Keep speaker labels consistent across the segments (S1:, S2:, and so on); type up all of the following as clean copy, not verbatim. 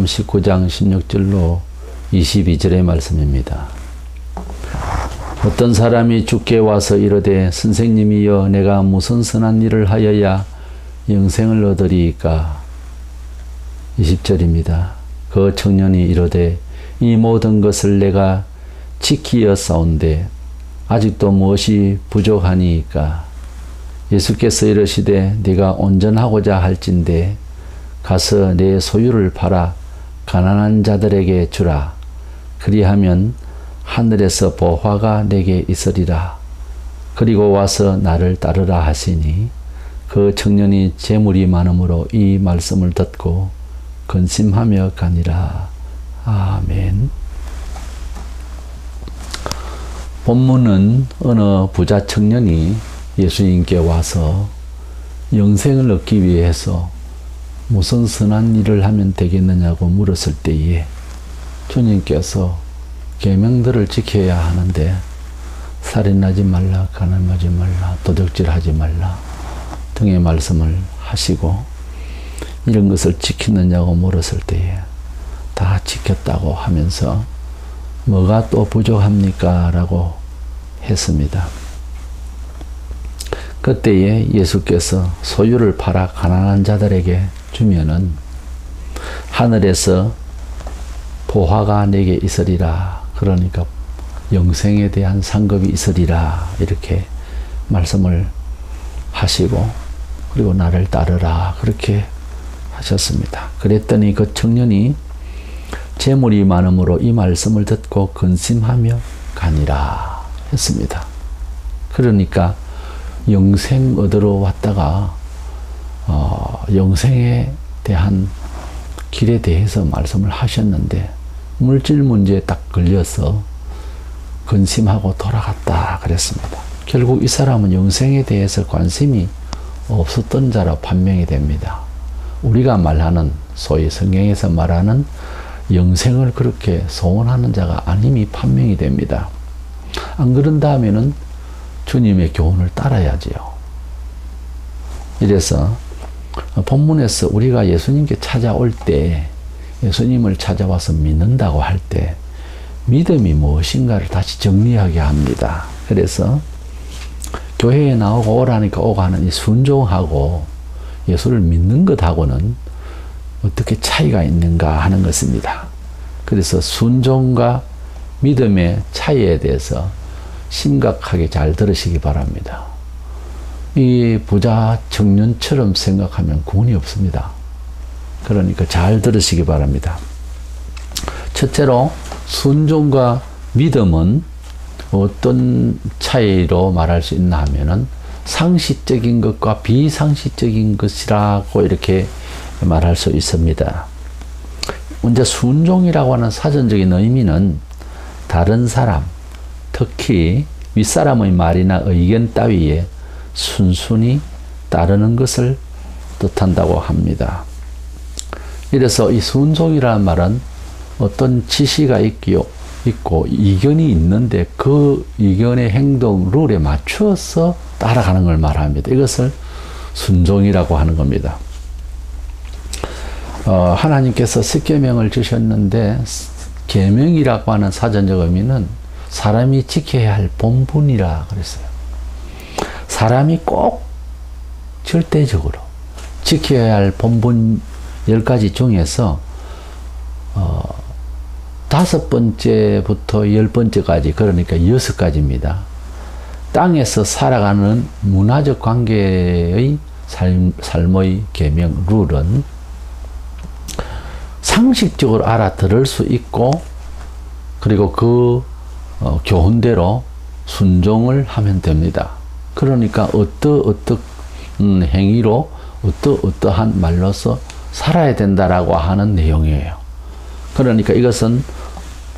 S1: 마가복음 19장 16절로 22절의 말씀입니다. 어떤 사람이 주께 와서 이르되 선생님이여 내가 무슨 선한 일을 하여야 영생을 얻으리이까. 20절입니다. 그 청년이 이르되 이 모든 것을 내가 지키었사온데 아직도 무엇이 부족하니이까. 예수께서 이르시되 네가 온전하고자 할진대 가서 내 소유를 팔아 가난한 자들에게 주라. 그리하면 하늘에서 보화가 내게 있으리라. 그리고 와서 나를 따르라 하시니 그 청년이 재물이 많음으로 이 말씀을 듣고 근심하며 가니라. 아멘. 본문은 어느 부자 청년이 예수님께 와서 영생을 얻기 위해서 무슨 선한 일을 하면 되겠느냐고 물었을 때에 주님께서 계명들을 지켜야 하는데 살인하지 말라, 간음하지 말라, 도둑질하지 말라 등의 말씀을 하시고 이런 것을 지키느냐고 물었을 때에 다 지켰다고 하면서 뭐가 또 부족합니까? 라고 했습니다. 그때에 예수께서 소유를 팔아 가난한 자들에게 주면은 하늘에서 보화가 내게 있으리라. 그러니까 영생에 대한 상급이 있으리라. 이렇게 말씀을 하시고 그리고 나를 따르라. 그렇게 하셨습니다. 그랬더니 그 청년이 재물이 많음으로 이 말씀을 듣고 근심하며 가니라 했습니다. 그러니까 영생 얻으러 왔다가 영생에 대한 길에 대해서 말씀을 하셨는데 물질 문제에 딱 걸려서 근심하고 돌아갔다 그랬습니다. 결국 이 사람은 영생에 대해서 관심이 없었던 자로 판명이 됩니다. 우리가 말하는 소위 성경에서 말하는 영생을 그렇게 소원하는 자가 아님이 판명이 됩니다. 안 그런다면은 주님의 교훈을 따라야지요. 이래서 본문에서 우리가 예수님께 찾아올 때 예수님을 찾아와서 믿는다고 할 때 믿음이 무엇인가를 다시 정리하게 합니다. 그래서 교회에 나오고 오라니까 오고 하는 이 순종하고 예수를 믿는 것하고는 어떻게 차이가 있는가 하는 것입니다. 그래서 순종과 믿음의 차이에 대해서 심각하게 잘 들으시기 바랍니다. 이 부자 청년처럼 생각하면 구원이 없습니다. 그러니까 잘 들으시기 바랍니다. 첫째로 순종과 믿음은 어떤 차이로 말할 수 있나 하면은 상식적인 것과 비상식적인 것이라고 이렇게 말할 수 있습니다. 먼저 순종이라고 하는 사전적인 의미는 다른 사람, 특히 윗사람의 말이나 의견 따위에 순순히 따르는 것을 뜻한다고 합니다. 이래서 이 순종이라는 말은 어떤 지시가 있고 이견이 있는데 그 이견의 행동 룰에 맞추어서 따라가는 걸 말합니다. 이것을 순종이라고 하는 겁니다. 하나님께서 십계명을 주셨는데 계명이라고 하는 사전적 의미는 사람이 지켜야 할 본분이라 그랬어요. 사람이 꼭 절대적으로 지켜야 할 본분 10가지 중에서 5번째부터 10번째까지 그러니까 6가지입니다. 땅에서 살아가는 문화적 관계의 삶의 계명 룰은 상식적으로 알아들을 수 있고 그리고 그 교훈대로 순종을 하면 됩니다. 그러니까 어떠한 행위로 어떠한 말로서 살아야 된다라고 하는 내용이에요. 그러니까 이것은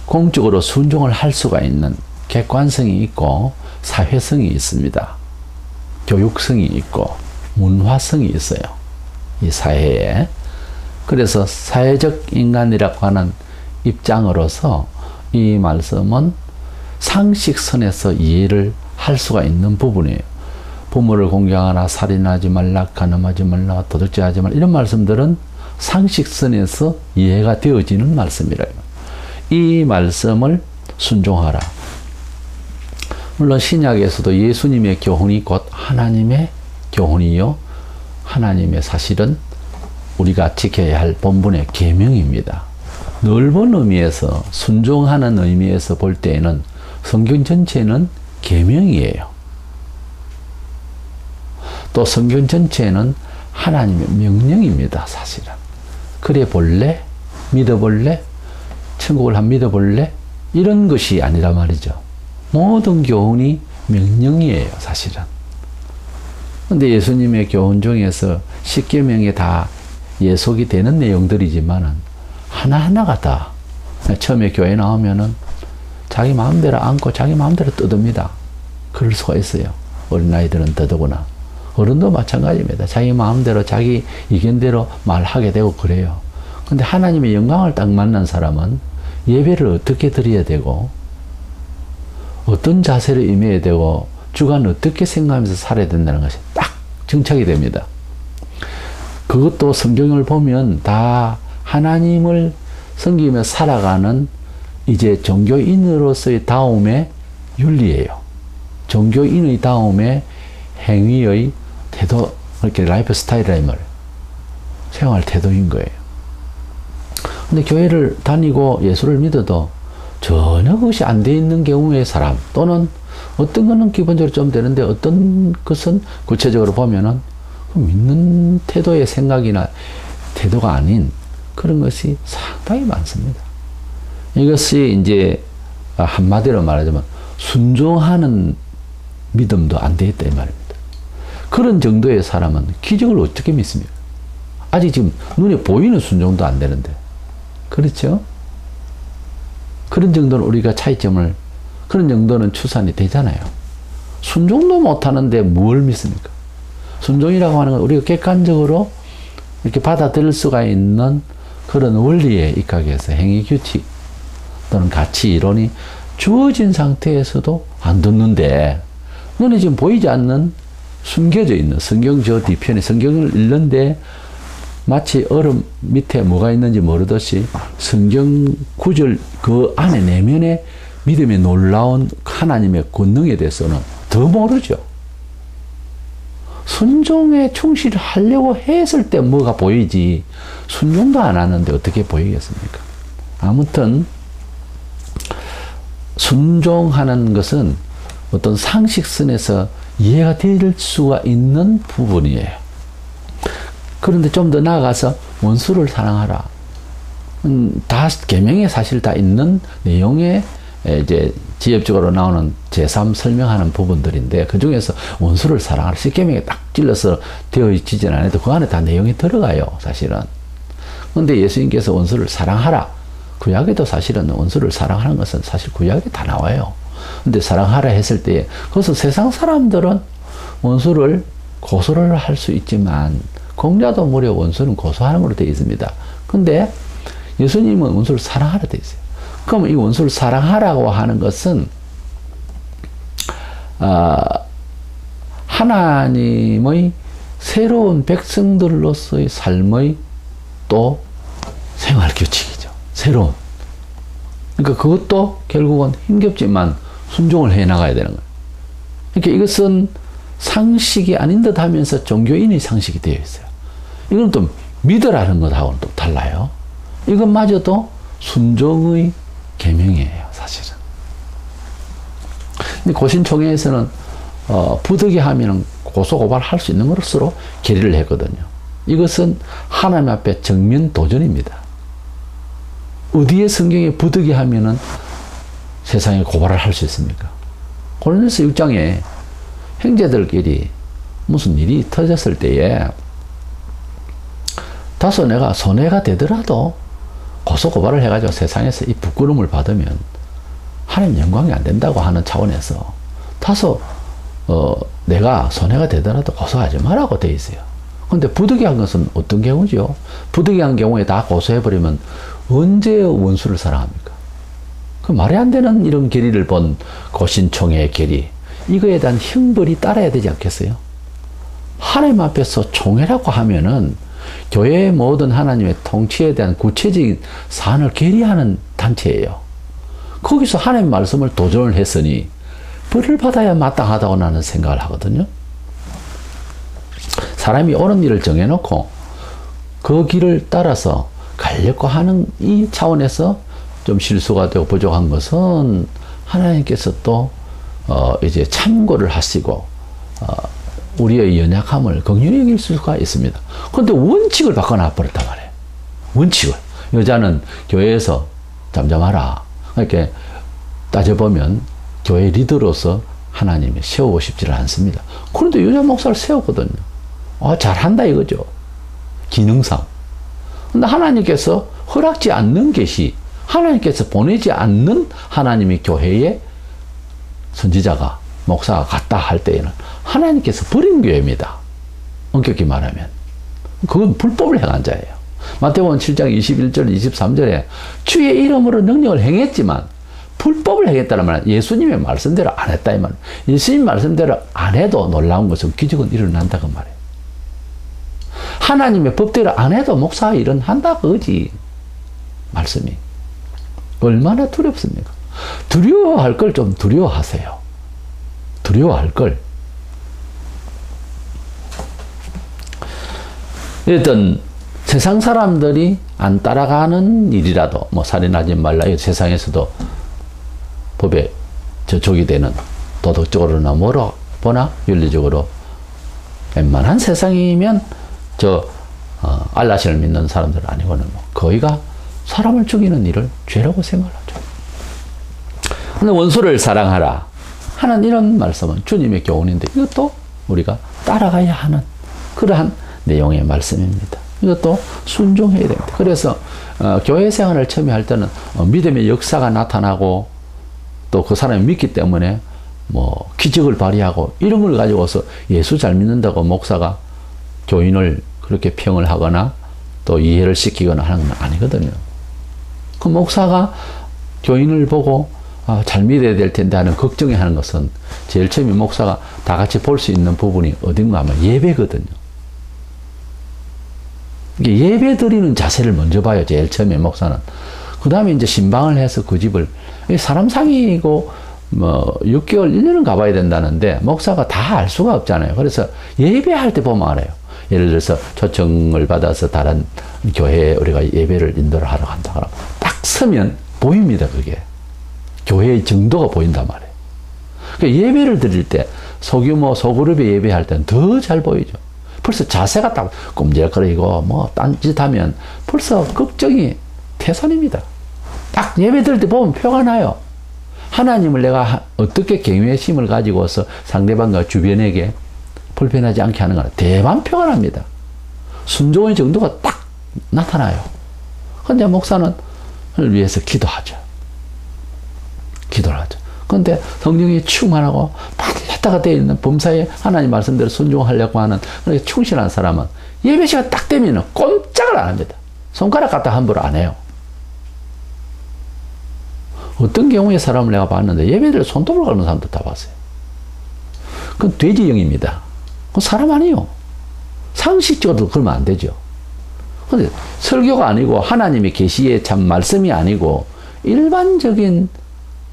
S1: 공적으로 순종을 할 수가 있는 객관성이 있고 사회성이 있습니다. 교육성이 있고 문화성이 있어요. 이 사회에. 그래서 사회적 인간이라고 하는 입장으로서 이 말씀은 상식선에서 이해를 할 수가 있는 부분이에요. 부모를 공경하라, 살인하지 말라, 간음하지 말라, 도둑질하지 말라 이런 말씀들은 상식선에서 이해가 되어지는 말씀이라. 이 말씀을 순종하라. 물론 신약에서도 예수님의 교훈이 곧 하나님의 교훈이요, 하나님의 사실은 우리가 지켜야 할 본분의 계명입니다. 넓은 의미에서, 순종하는 의미에서 볼 때에는 성경 전체는 계명이에요. 또 성경 전체는 하나님의 명령입니다, 사실은. 그래 볼래? 믿어볼래? 천국을 한 믿어볼래? 이런 것이 아니라 말이죠. 모든 교훈이 명령이에요, 사실은. 근데 예수님의 교훈 중에서 10계명에 다 예속이 되는 내용들이지만은 하나하나가 다 처음에 교회 나오면은 자기 마음대로 앉고 자기 마음대로 떠듭니다. 그럴 수가 있어요. 어린아이들은 더더구나. 어른도 마찬가지입니다. 자기 마음대로 자기 의견대로 말하게 되고 그래요. 근데 하나님의 영광을 딱 만난 사람은 예배를 어떻게 드려야 되고 어떤 자세를 임해야 되고 주간 어떻게 생각하면서 살아야 된다는 것이 딱 정착이 됩니다. 그것도 성경을 보면 다 하나님을 섬기며 살아가는 이제 종교인으로서의 다움의 윤리예요. 종교인의 다움의 행위의 태도, 이렇게 라이프 스타일이라 이 말이에요. 생활 태도인 거예요. 근데 교회를 다니고 예수를 믿어도 전혀 그것이 안 돼 있는 경우의 사람, 또는 어떤 거는 기본적으로 좀 되는데 어떤 것은 구체적으로 보면은 믿는 태도의 생각이나 태도가 아닌 그런 것이 상당히 많습니다. 이것이 이제 한마디로 말하자면 순종하는 믿음도 안 돼 있다 이 말입니다. 그런 정도의 사람은 기적을 어떻게 믿습니까? 아직 지금 눈에 보이는 순종도 안 되는데. 그렇죠? 그런 정도는 우리가 차이점을, 그런 정도는 추산이 되잖아요. 순종도 못하는데 뭘 믿습니까? 순종이라고 하는 건 우리가 객관적으로 이렇게 받아들일 수가 있는 그런 원리에 입각해서 행위규칙 또는 가치 이론이 주어진 상태에서도 안 듣는데, 눈에 지금 보이지 않는 숨겨져 있는 성경 저 뒤편에 성경을 읽는데 마치 얼음 밑에 뭐가 있는지 모르듯이 성경 구절 그 안에 내면의 믿음의 놀라운 하나님의 권능에 대해서는 더 모르죠. 순종에 충실하려고 했을 때 뭐가 보이지 순종도 안 하는데 어떻게 보이겠습니까? 아무튼 순종하는 것은 어떤 상식선에서 이해가 될 수가 있는 부분이에요. 그런데 좀 더 나아가서 원수를 사랑하라. 다 계명에 사실 다 있는 내용에 이제 지엽적으로 나오는 제3 설명하는 부분들인데 그 중에서 원수를 사랑하라. 10계명에 딱 찔러서 되어 있지는 않아도 그 안에 다 내용이 들어가요, 사실은. 그런데 예수님께서 원수를 사랑하라. 구약에도 사실은 원수를 사랑하는 것은 사실 구약에 다 나와요. 근데 사랑하라 했을 때 그것은 세상 사람들은 원수를 고소를 할 수 있지만 공자도 무려 원수는 고소하는 걸로 되어 있습니다. 근데 예수님은 원수를 사랑하라 되어 있어요. 그럼 이 원수를 사랑하라고 하는 것은 하나님의 새로운 백성들로서의 삶의 또 생활 규칙이죠. 새로운. 그러니까 그것도 결국은 힘겹지만 순종을 해 나가야 되는 거예요. 그러니까 이것은 상식이 아닌 듯 하면서 종교인의 상식이 되어 있어요. 이건 또 믿으라는 것하고는 또 달라요. 이것마저도 순종의 계명이에요, 사실은. 근데 고신총회에서는 부득이하면 고소고발할 수 있는 것으로 결의를 했거든요. 이것은 하나님 앞에 정면 도전입니다. 어디에 성경에 부득이하면은 세상에 고발을 할 수 있습니까? 고린도서 6장에 형제들끼리 무슨 일이 터졌을 때에 다소 내가 손해가 되더라도 고소고발을 해가지고 세상에서 이 부끄러움을 받으면 하나님 영광이 안 된다고 하는 차원에서 다소 내가 손해가 되더라도 고소하지 말라고 돼 있어요. 근데 부득이한 것은 어떤 경우죠? 부득이한 경우에 다 고소해버리면 언제 원수를 사랑합니까? 그 말이 안 되는 이런 결의를 본 고신총회의 결의, 이거에 대한 형벌이 따라야 되지 않겠어요? 하나님 앞에서 총회라고 하면은 교회의 모든 하나님의 통치에 대한 구체적인 사안을 계리하는 단체예요. 거기서 하나님의 말씀을 도전을 했으니 벌을 받아야 마땅하다고 나는 생각을 하거든요. 사람이 옳은 일을 정해놓고 그 길을 따라서 가려고 하는 이 차원에서 좀 실수가 되고 부족한 것은 하나님께서 또 이제 참고를 하시고 우리의 연약함을 긍휼히 여길 수가 있습니다. 그런데 원칙을 바꿔놔 버렸단 말이에요. 원칙을. 여자는 교회에서 잠잠하라. 이렇게 따져보면 교회 리더로서 하나님이 세우고 싶지를 않습니다. 그런데 여자 목사를 세웠거든요. 잘한다 이거죠. 기능상. 근데 하나님께서 허락지 않는 것이 하나님께서 보내지 않는 하나님의 교회에 선지자가 목사가 갔다 할 때에는 하나님께서 버린 교회입니다. 엄격히 말하면. 그건 불법을 행한 자예요. 마태복음 7장 21절 23절에 주의 이름으로 능력을 행했지만 불법을 행했다는 말은 예수님의 말씀대로 안 했다 이 말. 예수님 말씀대로 안 해도 놀라운 것은 기적은 일어난다 그 말이에요. 하나님의 법대로 안 해도 목사가 일어난다 그거지. 말씀이. 얼마나 두렵습니까? 두려워할 걸 좀 두려워하세요. 두려워할 걸. 어떤 세상 사람들이 안 따라가는 일이라도 뭐 살인하지 말라 이 세상에서도 법에 저촉이 되는 도덕적으로나 뭐로 보나 윤리적으로 웬만한 세상이면 알라신을 믿는 사람들 아니고는 뭐 거의가 사람을 죽이는 일을 죄라고 생각하죠. 근데 원수를 사랑하라 하는 이런 말씀은 주님의 교훈인데 이것도 우리가 따라가야 하는 그러한 내용의 말씀입니다. 이것도 순종해야 됩니다. 그래서 교회 생활을 처음에 할 때는 믿음의 역사가 나타나고 또 그 사람이 믿기 때문에 뭐 기적을 발휘하고 이런 걸 가지고서 예수 잘 믿는다고 목사가 교인을 그렇게 평을 하거나 또 이해를 시키거나 하는 건 아니거든요. 그 목사가 교인을 보고 잘 믿어야 될 텐데 하는 걱정이 하는 것은 제일 처음에 목사가 다 같이 볼 수 있는 부분이 어딘가 하면 예배거든요. 예배 드리는 자세를 먼저 봐요. 제일 처음에 목사는. 그 다음에 이제 신방을 해서 그 집을 사람 사귀고 뭐 6개월, 1년은 가봐야 된다는데 목사가 다 알 수가 없잖아요. 그래서 예배할 때 보면 알아요. 예를 들어서 초청을 받아서 다른 교회에 우리가 예배를 인도를 하러 간다 그러면 딱 서면 보입니다. 그게. 교회의 정도가 보인단 말이에요. 그러니까 예배를 드릴 때 소규모 소그룹에 예배할 때는 더 잘 보이죠. 벌써 자세가 딱 꼼지락거리고 뭐 딴짓하면 벌써 걱정이 태산입니다. 딱 예배 드릴 때 보면 표가 나요. 하나님을 내가 어떻게 경외심을 가지고서 상대방과 주변에게 불편하지 않게 하는 가 대만 표가 납니다. 순종의 정도가 딱 나타나요. 그런데 목사는 그를 위해서 기도하죠. 기도를 하죠. 그런데 성령이 충만하고 했다가 되어 있는 범사에 하나님 말씀대로 순종하려고 하는 그렇게 충실한 사람은 예배 시간 딱 되면 꼼짝을 안 합니다. 손가락 갖다 함부로 안 해요. 어떤 경우의 사람을 내가 봤는데 예배를 손톱을 가는 사람도 다 봤어요. 그건 돼지형입니다. 그건 사람 아니에요. 상식적으로 그러면 안 되죠. 근데 설교가 아니고 하나님의 계시의 참 말씀이 아니고 일반적인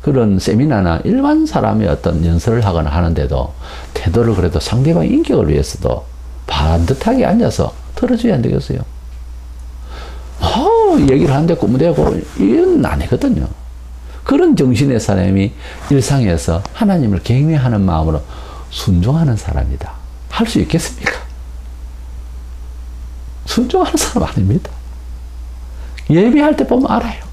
S1: 그런 세미나나 일반 사람의 어떤 연설을 하거나 하는데도 태도를 그래도 상대방의 인격을 위해서도 반듯하게 앉아서 들어줘야 안 되겠어요. 얘기를 하는데 꾸무대고 이건 아니거든요. 그런 정신의 사람이 일상에서 하나님을 경외하는 마음으로 순종하는 사람이다. 할 수 있겠습니까? 순종하는 사람 아닙니다. 예배할 때 보면 알아요.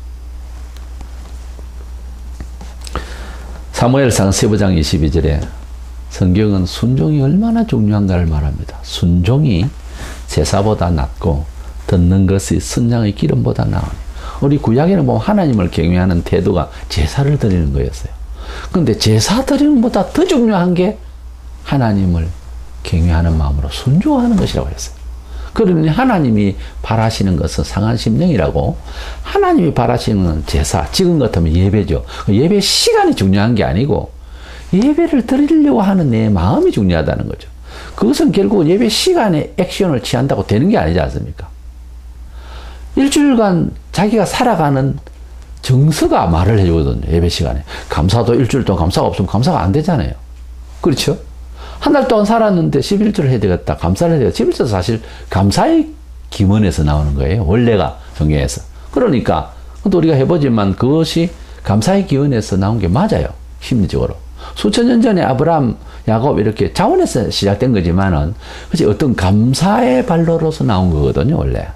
S1: 사무엘상 15장 22절에 성경은 순종이 얼마나 중요한가를 말합니다. 순종이 제사보다 낫고 듣는 것이 선장의 기름보다 나으니. 우리 구약에는 보면 하나님을 경외하는 태도가 제사를 드리는 거였어요. 그런데 제사 드리는 것보다 더 중요한 게 하나님을 경외하는 마음으로 순종하는 것이라고 했어요. 그러니 하나님이 바라시는 것은 상한 심령이라고 하나님이 바라시는 건 제사, 지금 같으면 예배죠. 예배 시간이 중요한 게 아니고 예배를 드리려고 하는 내 마음이 중요하다는 거죠. 그것은 결국은 예배 시간에 액션을 취한다고 되는 게 아니지 않습니까? 일주일간 자기가 살아가는 정서가 말을 해주거든요. 예배 시간에. 감사도 일주일 동안 감사가 없으면 감사가 안 되잖아요. 그렇죠? 한 달 동안 살았는데 11조를 해야 되겠다. 감사를 해야 되겠다. 11조도 사실 감사의 기원에서 나오는 거예요. 원래가 성경에서. 그러니까 또 우리가 해보지만 그것이 감사의 기원에서 나온 게 맞아요. 심리적으로. 수천 년 전에 아브라함, 야곱 이렇게 자원에서 시작된 거지만은 그치 어떤 감사의 발로로서 나온 거거든요. 원래.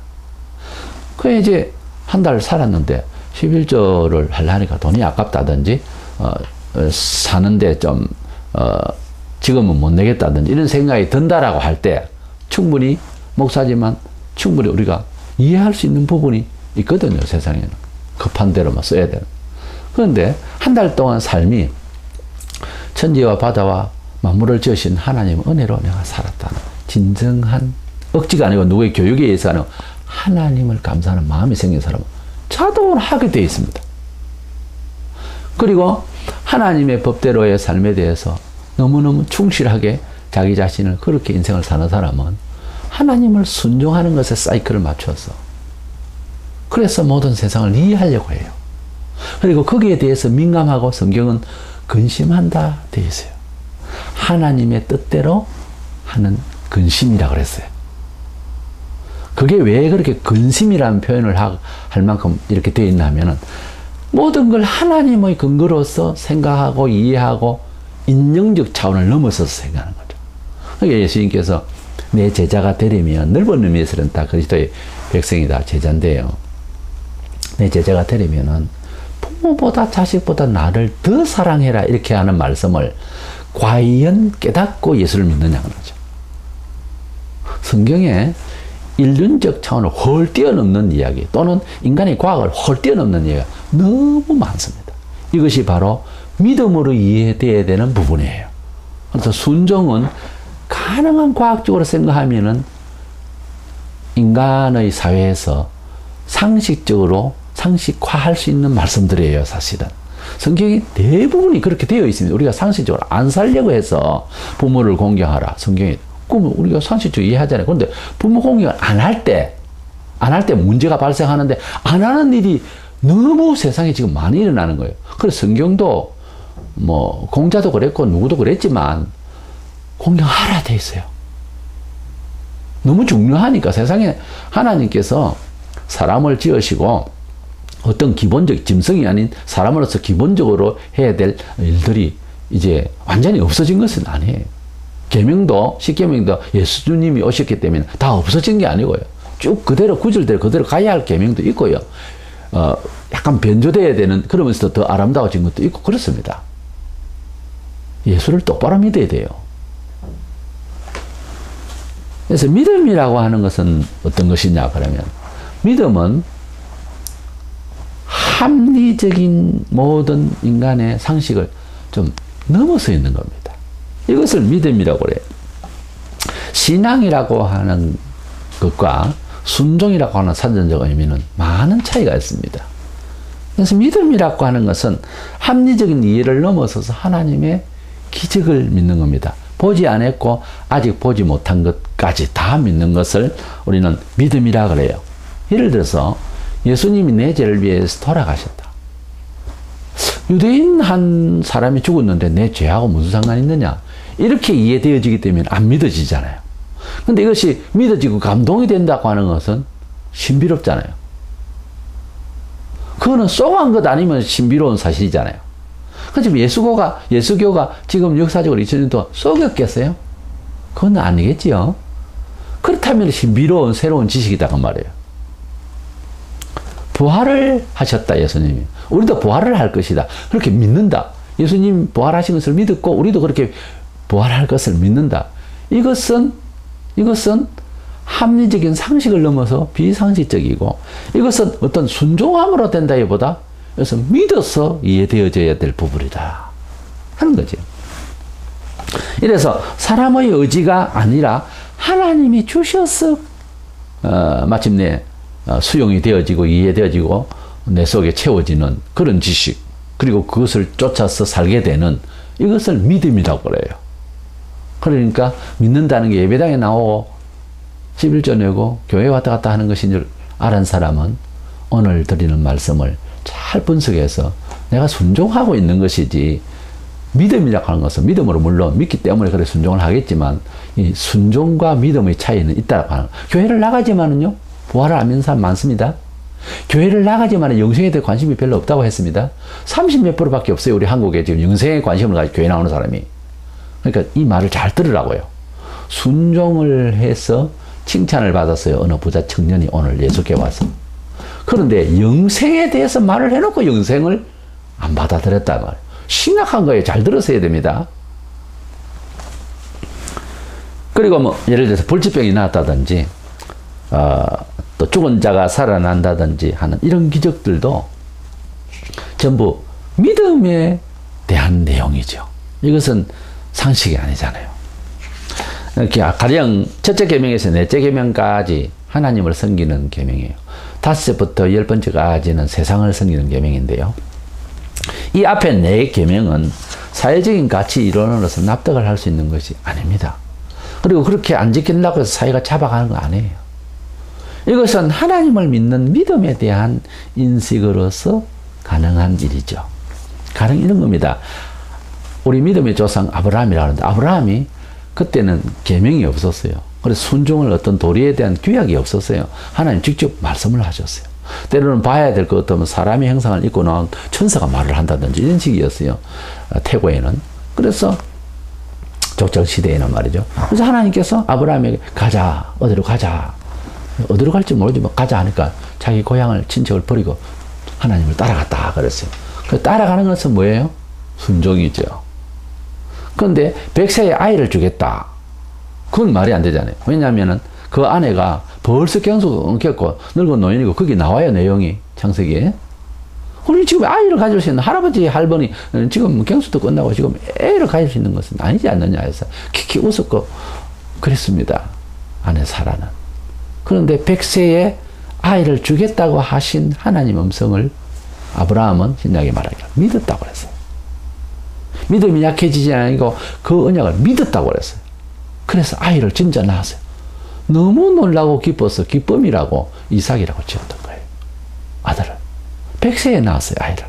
S1: 그래 이제 한 달 살았는데 11조를 하려니까 돈이 아깝다든지 사는데 좀 지금은 못 내겠다든지 이런 생각이 든다라고 할 때 충분히 목사지만 충분히 우리가 이해할 수 있는 부분이 있거든요. 세상에는. 급한 대로만 써야 되는. 그런데 한 달 동안 삶이 천지와 바다와 만물을 지으신 하나님의 은혜로 내가 살았다는 진정한 억지가 아니고 누구의 교육에 의해서 하는 하나님을 감사하는 마음이 생긴 사람은 자동으로 하게 되어 있습니다. 그리고 하나님의 법대로의 삶에 대해서 너무너무 충실하게 자기 자신을 그렇게 인생을 사는 사람은 하나님을 순종하는 것에 사이클을 맞춰서 그래서 모든 세상을 이해하려고 해요. 그리고 거기에 대해서 민감하고 성경은 근심한다 되어 있어요. 하나님의 뜻대로 하는 근심이라고 그랬어요. 그게 왜 그렇게 근심이라는 표현을 할 만큼 이렇게 되어 있나 하면은 모든 걸 하나님의 근거로서 생각하고 이해하고 인정적 차원을 넘어서서 생각하는 거죠. 그러니까 예수님께서 내 제자가 되려면 넓은 의미에서는 다 그리스도의 백성이다 제자인데요. 내 제자가 되려면은 부모보다 자식보다 나를 더 사랑해라 이렇게 하는 말씀을 과연 깨닫고 예수를 믿느냐는 거죠. 성경에 인륜적 차원을 헐 뛰어넘는 이야기 또는 인간의 과학을 헐 뛰어넘는 이야기가 너무 많습니다. 이것이 바로 믿음으로 이해되어야 되는 부분이에요. 그래서 순종은 가능한 과학적으로 생각하면은 인간의 사회에서 상식적으로 상식화할 수 있는 말씀들이에요. 사실은 성경이 대부분이 그렇게 되어 있습니다. 우리가 상식적으로 안 살려고 해서 부모를 공경하라 성경이 그러면 우리가 상식적으로 이해하잖아요. 그런데 부모 공경을 안 할 때 문제가 발생하는데 안 하는 일이 너무 세상에 지금 많이 일어나는 거예요. 그래서 성경도 뭐 공자도 그랬고 누구도 그랬지만 공경하라 돼 있어요. 너무 중요하니까 세상에 하나님께서 사람을 지으시고 어떤 기본적 짐승이 아닌 사람으로서 기본적으로 해야 될 일들이 이제 완전히 없어진 것은 아니에요. 계명도 십계명도 예수님이 오셨기 때문에 다 없어진 게 아니고요. 쭉 그대로 구절대로 그대로 가야 할 계명도 있고요. 약간 변조돼야 되는 그러면서도 더 아름다워진 것도 있고 그렇습니다. 예수를 똑바로 믿어야 돼요. 그래서 믿음이라고 하는 것은 어떤 것이냐 그러면 믿음은 합리적인 모든 인간의 상식을 좀 넘어서 있는 겁니다. 이것을 믿음이라고 그래요. 신앙이라고 하는 것과 순종이라고 하는 사전적 의미는 많은 차이가 있습니다. 그래서 믿음이라고 하는 것은 합리적인 이해를 넘어서서 하나님의 기적을 믿는 겁니다. 보지 않았고 아직 보지 못한 것까지 다 믿는 것을 우리는 믿음이라 그래요. 예를 들어서 예수님이 내 죄를 위해서 돌아가셨다. 유대인 한 사람이 죽었는데 내 죄하고 무슨 상관이 있느냐? 이렇게 이해되어지기 때문에 안 믿어지잖아요. 근데 이것이 믿어지고 감동이 된다고 하는 것은 신비롭잖아요. 그거는 쏘한 것 아니면 신비로운 사실이잖아요. 그렇지만 예수교가 지금 역사적으로 2000년 동안 쏘였겠어요? 그건 아니겠지요. 그렇다면 신비로운 새로운 지식이다 그 말이에요. 부활을 하셨다 예수님이. 우리도 부활을 할 것이다. 그렇게 믿는다. 예수님 부활하신 것을 믿었고 우리도 그렇게 부활할 것을 믿는다. 이것은 합리적인 상식을 넘어서 비상식적이고 이것은 어떤 순종함으로 된다기보다 이것은 믿어서 이해되어져야 될 부분이다 하는 거죠. 이래서 사람의 의지가 아니라 하나님이 주셔서 마침내 수용이 되어지고 이해되어지고 내 속에 채워지는 그런 지식 그리고 그것을 쫓아서 살게 되는 이것을 믿음이라고 그래요. 그러니까 믿는다는 게 예배당에 나오고 11조 내고 교회 왔다 갔다 하는 것인 줄 아는 사람은 오늘 드리는 말씀을 잘 분석해서 내가 순종하고 있는 것이지, 믿음이라고 하는 것은 믿음으로 물론 믿기 때문에 그래 순종을 하겠지만 이 순종과 믿음의 차이는 있다고 하는, 교회를 나가지만은요 부활을 안 믿는 사람 많습니다. 교회를 나가지만 영생에 대해 관심이 별로 없다고 했습니다. 30몇 %밖에 없어요. 우리 한국에 지금 영생에 관심을 가지고 교회 나오는 사람이. 그러니까 이 말을 잘 들으라고요. 순종을 해서 칭찬을 받았어요. 어느 부자 청년이 오늘 예수께 와서. 그런데 영생에 대해서 말을 해놓고 영생을 안 받아들였단 말이에요. 심각한 거예요. 잘 들으셔야 됩니다. 그리고 뭐 예를 들어서 불치병이 나왔다든지 또 죽은 자가 살아난다든지 하는 이런 기적들도 전부 믿음에 대한 내용이죠. 이것은 상식이 아니잖아요. 가령 첫째 계명에서 넷째 계명까지 하나님을 섬기는 계명이에요. 5번부터 10번째까지는 세상을 섬기는 계명인데요. 이 앞에 4계명은 사회적인 가치 이론으로서 납득을 할 수 있는 것이 아닙니다. 그리고 그렇게 안 지킨다고 해서 사회가 잡아가는 거 아니에요. 이것은 하나님을 믿는 믿음에 대한 인식으로서 가능한 일이죠. 가령 이런 겁니다. 우리 믿음의 조상 아브라함이라고 하는데, 아브라함이 그때는 계명이 없었어요. 그래서 순종을 어떤 도리에 대한 규약이 없었어요. 하나님 직접 말씀을 하셨어요. 때로는 봐야 될 것 같으면 사람의 형상을 입고 나온 천사가 말을 한다든지 이런 식이었어요. 태고에는. 그래서 족장시대에는 말이죠. 그래서 하나님께서 아브라함에게 가자, 어디로 가자. 어디로 갈지 모르지만 가자 하니까 자기 고향을, 친척을 버리고 하나님을 따라갔다 그랬어요. 그 따라가는 것은 뭐예요? 순종이죠. 그런데 100세에 아이를 주겠다. 그건 말이 안 되잖아요. 왜냐하면은 그 아내가 벌써 경수가 엉켰고 늙은 노인이고 거기 나와요, 내용이. 창세기에. 우리 지금 아이를 가질 수 있는 할아버지, 할머니, 지금 경수도 끝나고 지금 애를 가질 수 있는 것은 아니지 않느냐 해서 키키 웃었고 그랬습니다. 아내 사라는. 그런데 100세에 아이를 주겠다고 하신 하나님 음성을 아브라함은 신약에 말하기를 믿었다고 그랬어요. 믿음이 약해지지 아니고 그 언약을 믿었다고 그랬어요. 그래서 아이를 진짜 낳았어요. 너무 놀라고 기뻐서 기쁨이라고 이삭이라고 지었던 거예요. 아들을. 100세에 낳았어요, 아이를.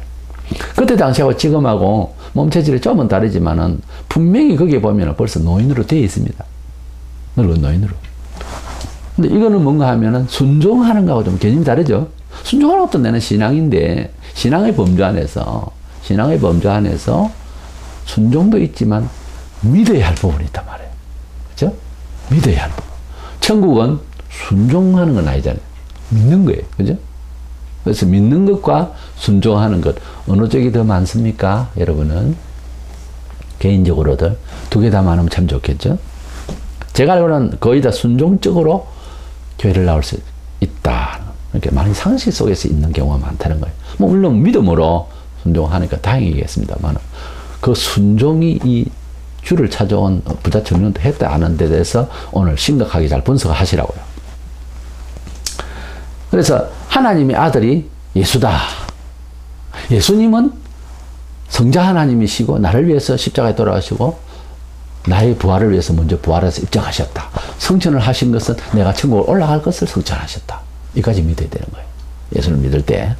S1: 그때 당시하고 지금하고 몸체질이 좀은 다르지만은 분명히 거기에 보면 벌써 노인으로 되어 있습니다. 늙은 노인으로. 근데 이거는 뭔가 하면은 순종하는 거하고 좀 개념이 다르죠. 순종하는 것도 내는 신앙인데, 신앙의 범주 안에서 순종도 있지만 믿어야 할 부분이 있단 말이에요. 그죠? 믿어야 할 부분. 천국은 순종하는 건 아니잖아요. 믿는 거예요. 그죠? 그래서 믿는 것과 순종하는 것, 어느 쪽이 더 많습니까? 여러분은 개인적으로들 두 개 다 많으면 참 좋겠죠? 제가 알고는 거의 다 순종적으로 교회를 나올 수 있다. 이렇게 많이 상식 속에서 있는 경우가 많다는 거예요. 뭐 물론 믿음으로 순종하니까 다행이겠습니다만, 그 순종이 이 주를 찾아온 부자 청년도 했다 하는 데 대해서 오늘 심각하게 잘 분석하시라고요. 그래서 하나님의 아들이 예수다. 예수님은 성자 하나님이시고 나를 위해서 십자가에 돌아가시고 나의 부활을 위해서 먼저 부활해서 입장하셨다. 성천을 하신 것은 내가 천국을 올라갈 것을 성천하셨다. 이까지 믿어야 되는 거예요. 예수를 믿을 때.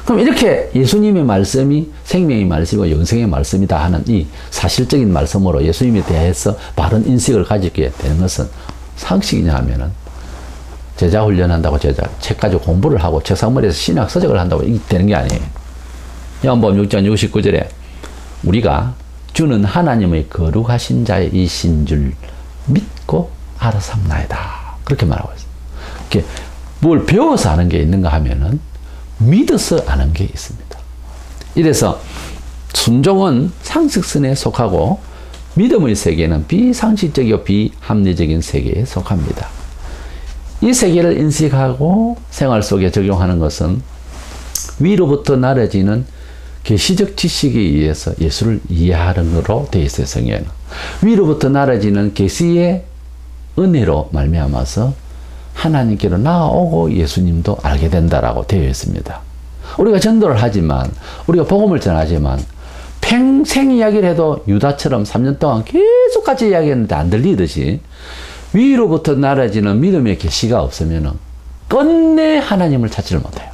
S1: 그럼 이렇게 예수님의 말씀이 생명의 말씀이고 영생의 말씀이다 하는 이 사실적인 말씀으로 예수님에 대해서 바른 인식을 가지게 되는 것은 상식이냐 하면은, 제자 훈련한다고 제자 책 가지고 공부를 하고 책상머리에서 신학 서적을 한다고 이게 되는 게 아니에요. 요한복음 6장 69절에 우리가 주는 하나님의 거룩하신 자이신 줄 믿고 알아삼나이다. 그렇게 말하고 있어요. 이렇게 뭘 배워서 아는 게 있는가 하면은 믿어서 아는 게 있습니다. 이래서 순종은 상식선에 속하고 믿음의 세계는 비상식적이고 비합리적인 세계에 속합니다. 이 세계를 인식하고 생활 속에 적용하는 것은 위로부터 나눠지는 계시적 지식에 의해서 예수를 이해하는 것으로 되어 있어요. 성경에는. 위로부터 나눠지는 계시의 은혜로 말미암아서 하나님께로 나아오고 예수님도 알게 된다라고 되어 있습니다. 우리가 전도를 하지만, 우리가 복음을 전하지만 평생 이야기를 해도 유다처럼 3년 동안 계속 같이 이야기했는데 안 들리듯이 위로부터 날아지는 믿음의 계시가 없으면 끝내 하나님을 찾지를 못해요.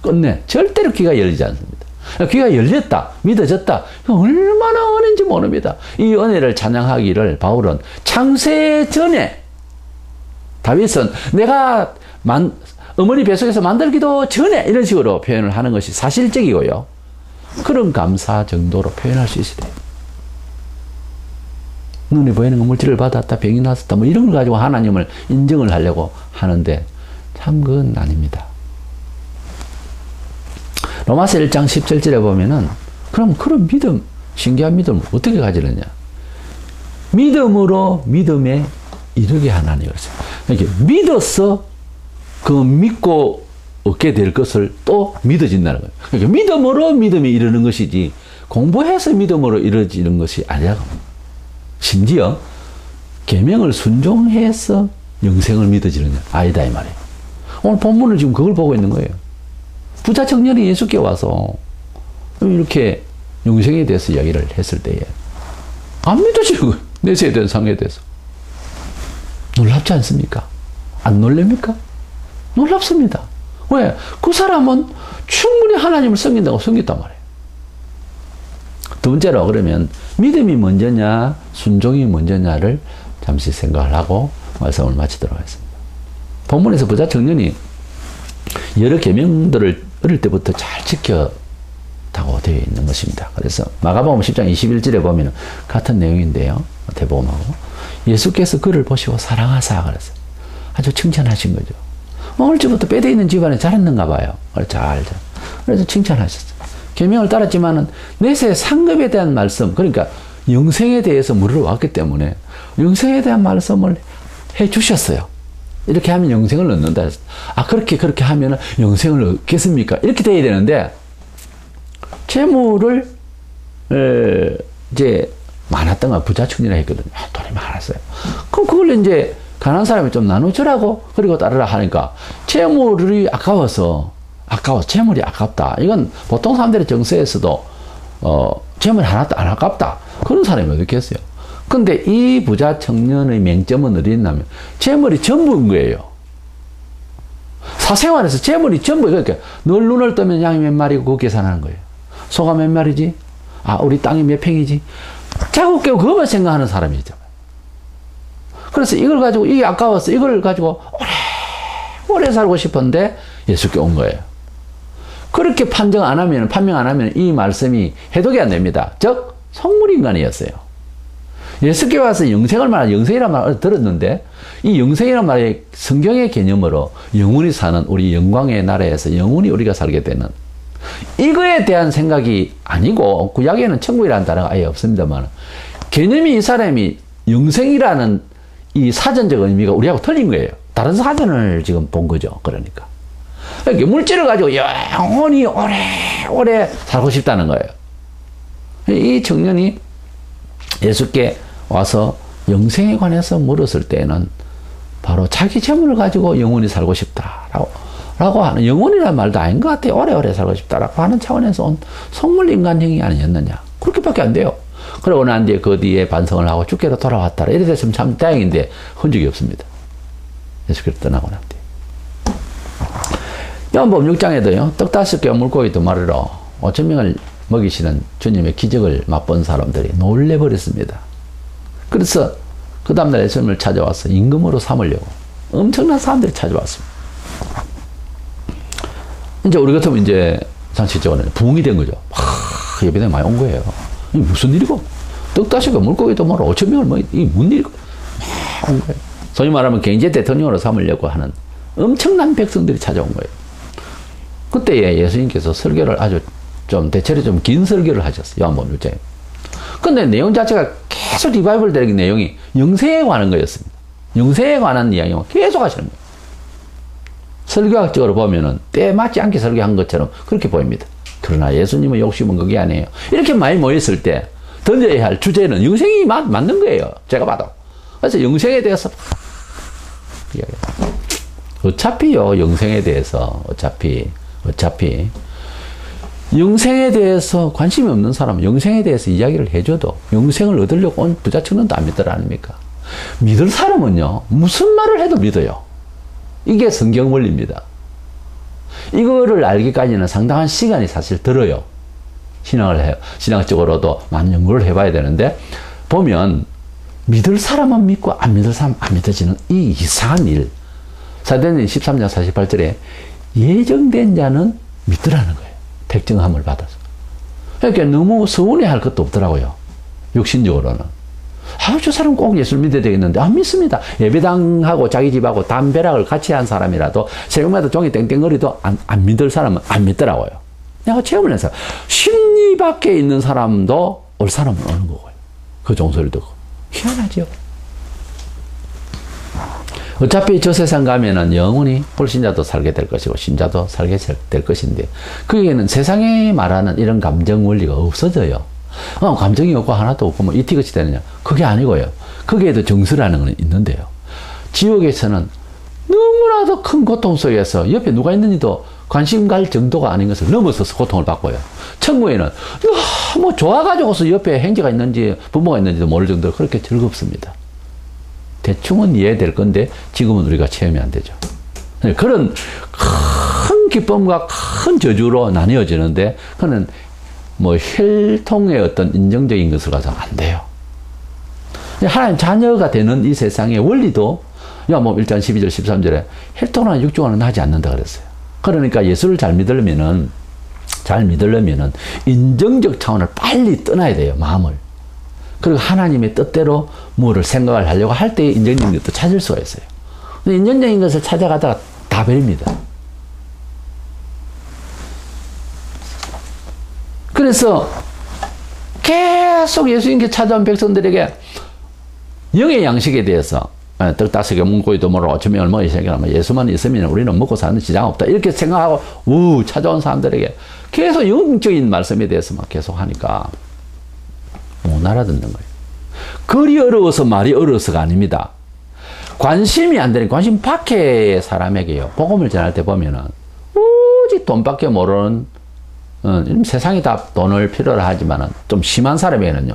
S1: 끝내. 절대로 귀가 열리지 않습니다. 귀가 열렸다, 믿어졌다. 얼마나 은혜인지 모릅니다. 이 은혜를 찬양하기를 바울은 창세 전에 다윗은 내가 어머니 뱃속에서 만들기도 전에 이런 식으로 표현을 하는 것이 사실적이고요. 그런 감사 정도로 표현할 수 있어야 돼요. 눈에 보이는 거 물질을 받았다, 병이 났었다, 뭐 이런 걸 가지고 하나님을 인정을 하려고 하는데 참 그건 아닙니다. 로마서 1장 17절에 보면은 그럼 그런 믿음, 신기한 믿음을 어떻게 가지느냐? 믿음으로 믿음에 이르게 하나니 그랬어요. 이렇게 믿어서 그 믿고 얻게 될 것을 또 믿어진다는 거예요. 그러니까 믿음으로 믿음에 이르는 것이지 공부해서 믿음으로 이루어지는 것이 아니라고. 심지어 계명을 순종해서 영생을 믿어지느냐? 아니다 이 말이에요. 오늘 본문을 지금 그걸 보고 있는 거예요. 부자 청년이 예수께 와서 이렇게 영생에 대해서 이야기를 했을 때에 안 믿어지는 거예요. 내 세대 상에 대해서. 놀랍지 않습니까? 안 놀랍니까? 놀랍습니다. 왜? 그 사람은 충분히 하나님을 섬긴다고 섬겼단 말이에요. 두 번째로 그러면 믿음이 먼저냐 순종이 먼저냐를 잠시 생각을 하고 말씀을 마치도록 하겠습니다. 본문에서 부자 청년이 여러 계명들을 어릴 때부터 잘 지켰다고 되어 있는 것입니다. 그래서 마가복음 10장 21절에 보면 같은 내용인데요. 대복음하고 예수께서 그를 보시고 사랑하사 그랬어요. 아주 칭찬하신 거죠. 어릴때부터 빼대 있는 집안에 자랐는가 봐요. 그래서 칭찬하셨어요. 계명을 따랐지만은 내세 상급에 대한 말씀, 그러니까 영생에 대해서 물어왔기 때문에 영생에 대한 말씀을 해 주셨어요. 이렇게 하면 영생을 얻는다. 아, 그렇게 하면 영생을 얻겠습니까? 이렇게 돼야 되는데, 재물을, 이제, 많았던 거 부자 청년이 했거든요. 돈이 많았어요. 그럼 그걸 이제, 가난한 사람이 좀 나눠주라고, 그리고 따르라 하니까, 재물이 재물이 아깝다. 이건 보통 사람들의 정서에서도, 재물이 하나도 안 아깝다. 그런 사람이 어떻게 했어요? 근데 이 부자 청년의 맹점은 어디 있냐면 재물이 전부인 거예요. 사생활에서 재물이 전부, 그러니까 늘 눈을 뜨면 양이 몇 마리고 그거 계산하는 거예요. 소가 몇 마리지? 아, 우리 땅이 몇 평이지? 자꾸 깨고 그것만 생각하는 사람이죠. 그래서 이걸 가지고 이게 아까워서 이걸 가지고 오래 살고 싶은데 예수께 온 거예요. 그렇게 판명 안 하면 이 말씀이 해독이 안 됩니다. 즉 속물인간이었어요. 예수께 와서 영생을 말하는 영생이라는 말을 들었는데 이 영생이라는 말이 성경의 개념으로 영원히 사는 우리 영광의 나라에서 영원히 우리가 살게 되는 이거에 대한 생각이 아니고 구약에는 천국이라는 단어가 아예 없습니다만 개념이 이 사람이 영생이라는 이 사전적 의미가 우리하고 틀린 거예요. 다른 사전을 지금 본 거죠. 그러니까 물질을 가지고 영원히 오래 살고 싶다는 거예요. 이 청년이 예수께 와서 영생에 관해서 물었을 때는 바로 자기 재물을 가지고 영원히 살고 싶다라고 하는, 영원이라는 말도 아닌 것 같아요. 오래오래 살고 싶다라고 하는 차원에서 온 속물인간형이 아니었느냐. 그렇게밖에 안 돼요. 그러고 난 뒤에 그 뒤에 반성을 하고 주께로 돌아왔다. 이래 됐으면 참 다행인데 흔적이 없습니다. 예수께로 떠나고 난 뒤에. 요한복음 6장에도요. 떡 5개 물고기 2마리로 5,000명을 먹이시는 주님의 기적을 맛본 사람들이 놀래버렸습니다. 그래서 그 다음날 예수님을 찾아와서 임금으로 삼으려고 엄청난 사람들이 찾아왔습니다. 이제 우리 같으면 이제 상식적으로는 부흥이 된 거죠. 예배당에 많이 온 거예요. 이게 무슨 일이고? 떡 5개 물고기 2마리 5,000명을 먹이, 이게 무슨 일이고? 막 온 거예요. 소위 말하면 경제 대통령으로 삼으려고 하는 엄청난 백성들이 찾아온 거예요. 그때에 예수님께서 설교를 아주 대체로 좀 긴 설교를 하셨어요. 요한복음 6장에. 근데 내용 자체가 계속 리바이벌 되는 내용이 영생에 관한 거였습니다. 영생에 관한 이야기만 계속 하시는 거예요. 설교학적으로 보면은 때 맞지 않게 설교한 것처럼 그렇게 보입니다. 그러나 예수님의 욕심은 그게 아니에요. 이렇게 많이 모였을 때 던져야 할 주제는 영생이 맞는 거예요. 제가 봐도. 그래서 영생에 대해서 어차피요, 영생에 대해서 어차피 영생에 대해서 관심이 없는 사람은 영생에 대해서 이야기를 해줘도 영생을 얻으려고 온 부자청년도 안 믿더라 아닙니까? 믿을 사람은요, 무슨 말을 해도 믿어요. 이게 성경 원리입니다. 이거를 알기까지는 상당한 시간이 사실 들어요. 신앙을 해요. 신앙적으로도 많은 연구를 해봐야 되는데, 보면 믿을 사람은 믿고 안 믿을 사람은 안 믿어지는 이 이상한 일. 사도행전 13장 48절에 예정된 자는 믿으라는 거예요. 택정함을 받아서. 그러니까 너무 서운해할 것도 없더라고요. 육신적으로는. 저 사람 꼭 예수를 믿어야 되겠는데 안 믿습니다. 예배당하고 자기 집하고 담배락을 같이 한 사람이라도 새벽마다 종이 땡땡거리도 안 믿을 사람은 안 믿더라고요. 내가 체험을 해서 심리 밖에 있는 사람도 올 사람은 오는 거고요. 그 종소리를 듣고. 희한하죠. 어차피 저 세상 가면은 영원히 불신자도 살게 될 것이고 신자도 살게 될 것인데, 그에게는 세상에 말하는 이런 감정 원리가 없어져요. 감정이 없고 하나도 없고 뭐 이티같이 되느냐? 그게 아니고요. 거기에도 정수라는 건 있는데요. 지옥에서는 너무나도 큰 고통 속에서 옆에 누가 있는지도 관심 갈 정도가 아닌 것을 넘어서서 고통을 받고요. 천국에는 너무 좋아가지고서 옆에 형제가 있는지 부모가 있는지도 모를 정도로 그렇게 즐겁습니다. 대충은 이해될 건데 지금은 우리가 체험이 안 되죠. 그런 큰 기쁨과 큰 저주로 나뉘어지는데, 그는 뭐 혈통의 어떤 인정적인 것을 가서 안 돼요. 하나님 자녀가 되는 이 세상의 원리도, 뭐 1장 12절 13절에 혈통이나 육종은 하지 않는다 그랬어요. 그러니까 예수를 잘 믿으려면은 인정적 차원을 빨리 떠나야 돼요, 마음을. 그리고 하나님의 뜻대로 뭐를 생각을 하려고 할 때 인정적인 것도 찾을 수가 있어요. 근데 인정적인 것을 찾아가다가 다 버립니다. 그래서 계속 예수님께 찾아온 백성들에게 영의 양식에 대해서, 떡 5개 문고기도 모르고 저녁을 먹이 생겨나면 예수만 있으면 우리는 먹고 사는 지장 없다, 이렇게 생각하고 찾아온 사람들에게 계속 영적인 말씀에 대해서만 계속 하니까 못 알아듣는 거예요. 글이 어려워서 말이 어려워서가 아닙니다. 관심이 안 되는, 관심 밖의 사람에게요, 복음을 전할 때 보면은 오직 돈밖에 모르는, 세상이 다 돈을 필요로 하지만은 좀 심한 사람에게는요,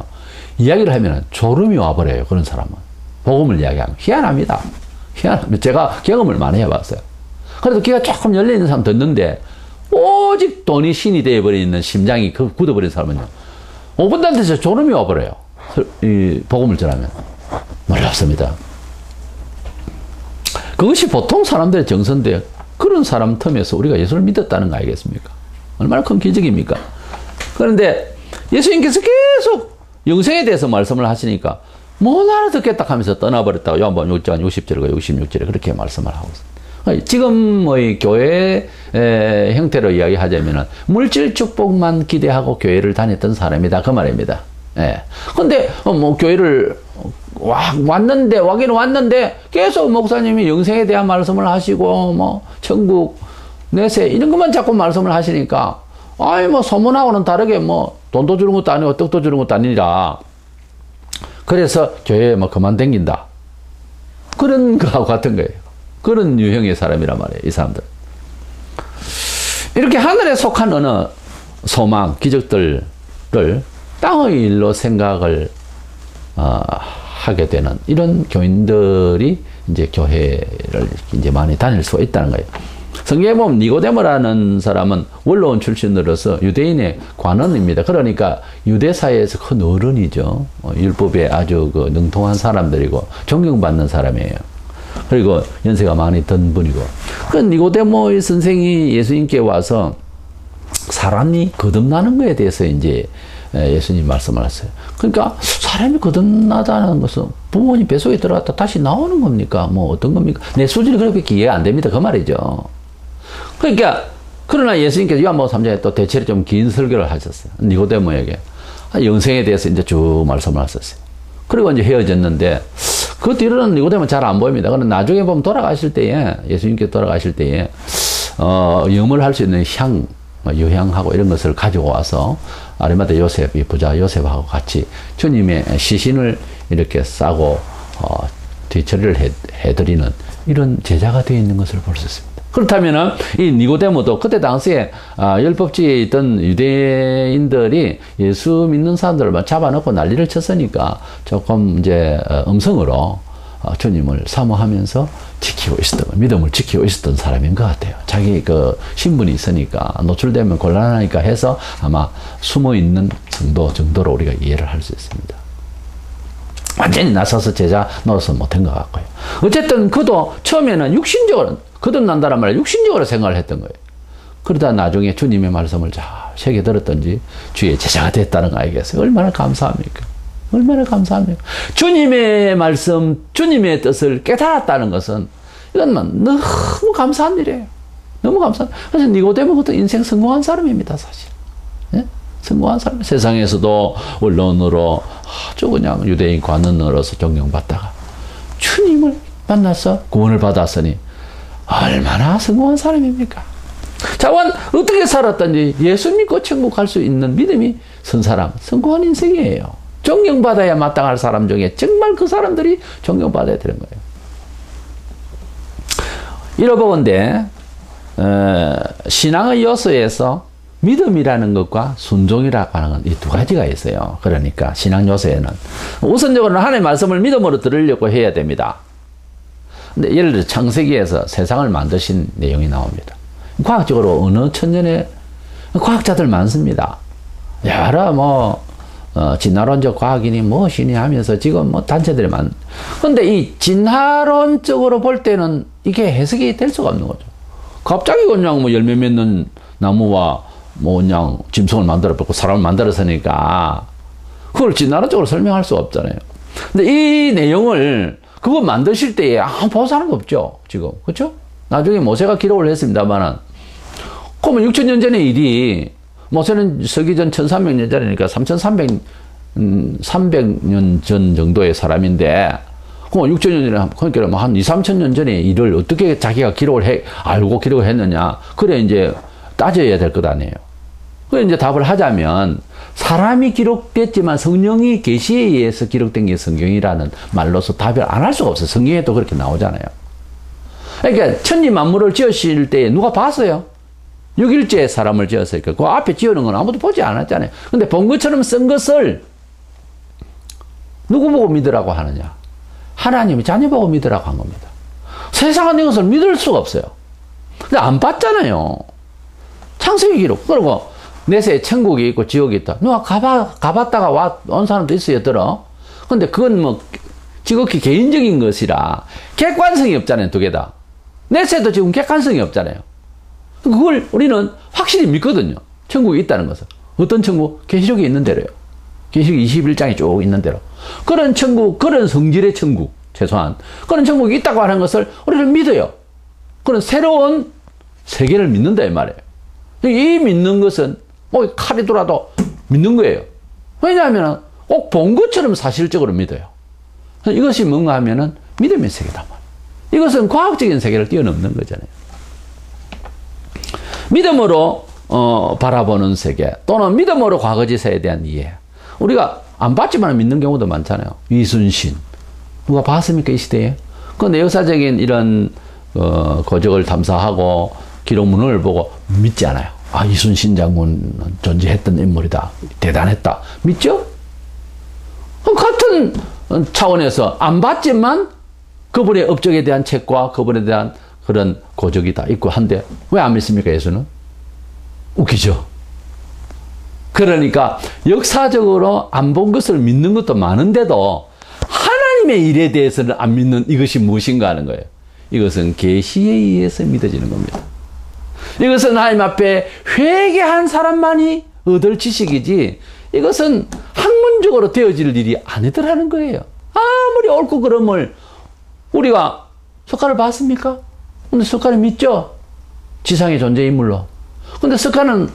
S1: 이야기를 하면은 졸음이 와버려요. 그런 사람은 복음을 이야기하면 희한합니다. 제가 경험을 많이 해봤어요. 그래도 귀가 조금 열려있는 사람 듣는데 오직 돈이 신이 되어버리는 심장이 굳어버린 사람은요, 5분 안 돼서 졸음이 와버려요. 이 복음을 전하면. 놀랍습니다. 그것이 보통 사람들의 정서인데, 그런 사람 틈에서 우리가 예수를 믿었다는 거 아니겠습니까? 얼마나 큰 기적입니까? 그런데 예수님께서 계속 영생에 대해서 말씀을 하시니까 못 알아듣겠다 하면서 떠나버렸다고 요한복음 6장 60절과 66절에 그렇게 말씀을 하고 있습니다. 지금의 교회 형태로 이야기하자면 물질 축복만 기대하고 교회를 다녔던 사람이다, 그 말입니다. 근데 뭐 교회를 와기는 왔는데 계속 목사님이 영생에 대한 말씀을 하시고 뭐 천국 내세 이런 것만 자꾸 말씀을 하시니까, 뭐 소문하고는 다르게 뭐 돈도 주는 것도 아니고 떡도 주는 것도 아니라, 그래서 교회에 뭐 그만 댕긴다, 그런 거하고 같은 거예요. 그런 유형의 사람이란 말이에요, 이 사람들. 이렇게 하늘에 속한 어느 소망, 기적들을 땅의 일로 생각을 하게 되는 이런 교인들이 이제 교회를 이제 많이 다닐 수가 있다는 거예요. 성경에 보면 니고데모라는 사람은 원로원 출신으로서 유대인의 관원입니다. 그러니까 유대사회에서 큰 어른이죠. 율법에 아주 능통한 사람들이고 존경받는 사람이에요. 그리고 연세가 많이 든 분이고, 그 니고데모의 선생이 예수님께 와서 사람이 거듭나는 것에 대해서 이제 예수님 말씀을 하셨어요. 그러니까 사람이 거듭나다는 것은 부모님 뱃속에 들어갔다 다시 나오는 겁니까? 뭐 어떤 겁니까? 내 수준이 그렇게 이해가 안 됩니다, 그 말이죠. 그러니까 그러나 예수님께서 요한복음 3장에 또 대체로 좀 긴 설교를 하셨어요. 니고데모에게 영생에 대해서 이제 쭉 말씀을 하셨어요. 그리고 이제 헤어졌는데 그 뒤로는 니고데모는 잘 안 보입니다. 그런데 나중에 보면 돌아가실 때에, 예수님께 돌아가실 때에 염을 할 수 있는 유향하고 이런 것을 가지고 와서 아리마대 요셉, 이 부자 요셉하고 같이 주님의 시신을 이렇게 싸고 뒤처리를 해드리는 이런 제자가 되어 있는 것을 볼 수 있습니다. 그렇다면은 이 니고데모도 그때 당시에 율법주의에 있던 유대인들이 예수 믿는 사람들을 잡아놓고 난리를 쳤으니까 조금 이제 음성으로 주님을 사모하면서 지키고 있었던, 믿음을 지키고 있었던 사람인 것 같아요. 자기 그 신분이 있으니까 노출되면 곤란하니까 해서 아마 숨어 있는 정도로 우리가 이해를 할 수 있습니다. 완전히 나서서 제자 노릇은 못한 것 같고요. 어쨌든 그도 처음에는 육신적으로, 거듭난다는 말을 육신적으로 생각을 했던 거예요. 그러다 나중에 주님의 말씀을 잘 새겨 들었던지 주의 제자가 됐다는 거 알겠어요. 얼마나 감사합니까? 얼마나 감사합니까? 주님의 말씀, 주님의 뜻을 깨달았다는 것은 이건 너무 감사한 일이에요. 너무 감사한. 그래서 니고데모도 인생 성공한 사람입니다, 사실. 예? 성공한 사람. 세상에서도 언론으로 아주 그냥 유대인 관원으로서 존경받다가 주님을 만나서 구원을 받았으니 얼마나 성공한 사람입니까? 자, 어떻게 살았든지 예수 믿고 천국 갈 수 있는 믿음이 선 사람, 성공한 인생이에요. 존경받아야 마땅할 사람 중에 정말 그 사람들이 존경받아야 되는 거예요. 이러보건대 신앙의 요소에서 믿음이라는 것과 순종이라고 하는 건 이 두 가지가 있어요. 그러니까 신앙 요소에는 우선적으로는 하나님의 말씀을 믿음으로 들으려고 해야 됩니다. 근데 예를 들어 창세기에서 세상을 만드신 내용이 나옵니다. 과학적으로 어느 천년에 과학자들 많습니다. 여러 진화론적 과학이니 무엇이니 하면서 지금 단체들이 근데 이 진화론적으로 볼 때는 이게 해석이 될 수가 없는 거죠. 갑자기 그냥 열매 맺는 나무와 그냥 짐승을 만들어봤고 사람을 만들었으니까 그걸 진화론적으로 설명할 수 없잖아요. 근데 이 내용을 그거 만드실 때에 본 사람도 없죠. 지금. 그렇죠? 나중에 모세가 기록을 했습니다만은 그러면 6,000년 전의 일이 모세는 서기전 1300년 전이니까 300년 전 정도의 사람인데, 그럼 6,000년 전에, 그러니까 한 2, 3,000년 전의 일을 어떻게 자기가 알고 기록을 했느냐. 그래, 이제 따져야 될 것 아니에요. 그래, 이제 답을 하자면, 사람이 기록됐지만 성령이 계시에 의해서 기록된 게 성경이라는 말로서 답을 안 할 수가 없어요. 성경에도 그렇게 나오잖아요. 그러니까 천지 만물을 지으실 때 누가 봤어요? 6일째 사람을 지었으니까 그 앞에 지어놓은 건 아무도 보지 않았잖아요. 근데 본 것처럼 쓴 것을 누구 보고 믿으라고 하느냐? 하나님이 자녀 보고 믿으라고 한 겁니다. 세상은 이것을 믿을 수가 없어요. 근데 안 봤잖아요. 창세기 기록. 그리고 내세에 천국이 있고 지옥이 있다. 누가 가봤다가 온 사람도 있어요, 들어. 근데 그건 지극히 개인적인 것이라 객관성이 없잖아요, 두 개 다. 내세도 지금 객관성이 없잖아요. 그걸 우리는 확실히 믿거든요. 천국이 있다는 것은. 어떤 천국? 계시록에 있는 대로요. 계시록 21장에 쭉 있는 대로. 그런 천국, 그런 성질의 천국, 최소한. 그런 천국이 있다고 하는 것을 우리는 믿어요. 그런 새로운 세계를 믿는다, 이 말이에요. 이 믿는 것은 칼이 돌아도 믿는 거예요. 왜냐하면 꼭 본 것처럼 사실적으로 믿어요. 이것이 뭔가 하면은 믿음의 세계다. 이것은 과학적인 세계를 뛰어넘는 거잖아요. 믿음으로 바라보는 세계 또는 믿음으로 과거지사에 대한 이해. 우리가 안 봤지만 믿는 경우도 많잖아요. 이순신 누가 봤습니까, 이 시대에? 그런데 역사적인 이런 거적을 탐사하고 기록문을 보고 믿지 않아요. 이순신 장군은 존재했던 인물이다, 대단했다, 믿죠? 같은 차원에서 안 봤지만 그분의 업적에 대한 책과 그분에 대한 그런 고적이 다 있고 한데 왜 안 믿습니까, 예수는? 웃기죠? 그러니까 역사적으로 안 본 것을 믿는 것도 많은데도 하나님의 일에 대해서는 안 믿는 이것이 무엇인가 하는 거예요. 이것은 계시에 의해서 믿어지는 겁니다. 이것은 하나님 앞에 회개한 사람만이 얻을 지식이지 이것은 학문적으로 되어질 일이 아니더라는 거예요. 아무리 옳고 그름을 우리가 석가를 봤습니까? 근데 석가는 믿죠? 지상의 존재 인물로. 근데 석가는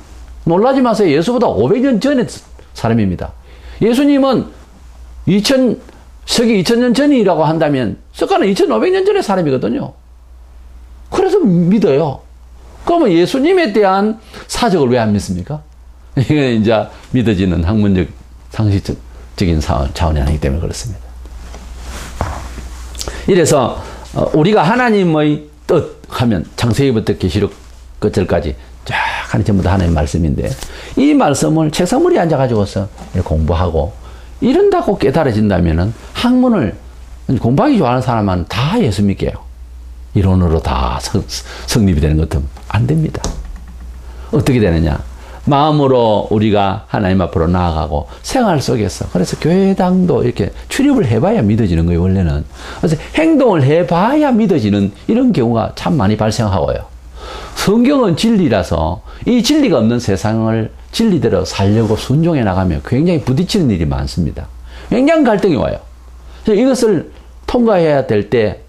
S1: 놀라지 마세요. 예수보다 500년 전의 사람입니다. 예수님은 서기 2000년 전이라고 한다면 석가는 2500년 전의 사람이거든요. 그래서 믿어요. 그러면 예수님에 대한 사적을 왜 안 믿습니까? 이건 이제 믿어지는 학문적, 상식적인 차원이 아니기 때문에 그렇습니다. 이래서 우리가 하나님의 뜻, 하면 창세기부터 계시록 끝절까지 쫙 하는 전부 다 하나님의 말씀인데 이 말씀을 책상머리에 앉아가지고서 공부하고 이런다고 깨달아진다면은 학문을 공부하기 좋아하는 사람은 다 예수 믿게요. 이론으로 다 성립이 되는 것은 안 됩니다. 어떻게 되느냐? 마음으로 우리가 하나님 앞으로 나아가고 생활 속에서 그래서 교회당도 이렇게 출입을 해봐야 믿어지는 거예요. 원래는. 그래서 행동을 해봐야 믿어지는 이런 경우가 참 많이 발생하고요. 성경은 진리라서 이 진리가 없는 세상을 진리대로 살려고 순종해 나가면 굉장히 부딪히는 일이 많습니다. 굉장히 갈등이 와요. 그래서 이것을 통과해야 될 때